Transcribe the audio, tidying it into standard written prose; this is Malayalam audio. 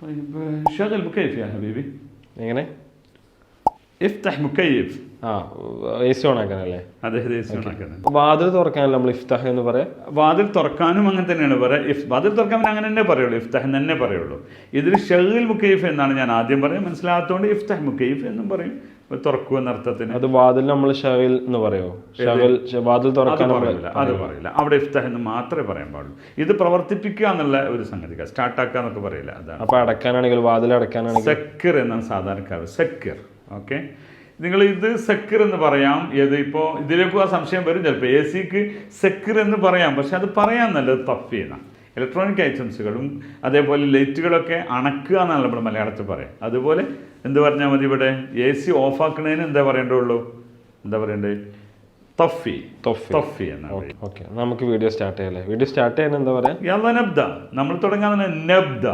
طيب شغل مكيف يا حبيبي. എങ്ങനെ افتح مكيف. ആ AC ഓൺ ആക്കാനല്ലേ? അതെ AC ഓൺ ആക്കാൻ. വാതിൽ തുറക്കാനല്ല നമ്മൾ ഇഫ്താഹ് എന്ന് പറയാം. വാതിൽ തുറക്കാനും അങ്ങനെ തന്നെയാണ് പറയുക. വാതിൽ തുറക്കാൻ അങ്ങനെ തന്നെ പറയുള്ളൂ, ഇഫ്താഹ് എന്ന് തന്നെ പറയുള്ളൂ. ഇതിൽ ഷഗീൽ മുക്കയ്ഫ് എന്നാണ് ഞാൻ ആദ്യം പറയും, മനസ്സിലാകാത്തതുകൊണ്ട് ഇഫ്താഹ് മുക്കയ്ഫ് എന്നും പറയും, തുറക്കുക എന്ന അർത്ഥത്തിന്. അത് വാതിൽ നമ്മൾ ഷഗീൽ എന്ന് പറയുമോ? വാതിൽ തുറക്കാൻ പറയില്ല, അത് പറയില്ല. അവിടെ ഇഫ്താഹ് എന്ന് മാത്രമേ പറയാൻ പാടുള്ളൂ. ഇത് പ്രവർത്തിപ്പിക്കുക എന്നുള്ള ഒരു സംഗതി, സ്റ്റാർട്ടാക്കുക എന്നൊക്കെ പറയില്ല, അതാണ്. അപ്പൊ അടക്കാനാണെങ്കിൽ, വാതിൽ അടക്കാനാണെങ്കിൽ സക്കിർ എന്നാണ് സാധാരണക്കാർ, സക്കിർ. ഓക്കെ, നിങ്ങൾ ഇത് സക്കിർ എന്ന് പറയാം. ഏത് ഇപ്പോൾ ഇതിലേക്ക് ആ സംശയം വരും ചിലപ്പോൾ. AC-ക്ക് സക്കിർ എന്ന് പറയാം, പക്ഷെ അത് പറയാൻ നല്ലത് തഫ്ഫി എന്നാണ്. ഇലക്ട്രോണിക് ഐറ്റംസുകളും അതേപോലെ ലൈറ്റുകളൊക്കെ അണക്കുക എന്നാണ് നമ്മൾ മലയാളത്തിൽ പറയാം. അതുപോലെ എന്ത് പറഞ്ഞാൽ മതി, ഇവിടെ AC ഓഫാക്കുന്നതിന് എന്താ പറയേണ്ടുള്ളൂ, എന്താ പറയേണ്ടത്, തഫ്ഫി. തഫ്ഫി എന്നാണ്. ഓക്കെ, നമുക്ക് വീഡിയോ സ്റ്റാർട്ട് ചെയ്യാം. വീഡിയോ സ്റ്റാർട്ട് ചെയ്യാൻ എന്താ പറയാ, യല്ല നബ്ദ. നമ്മൾ തുടങ്ങാൻ തന്നെ നബ്ദ.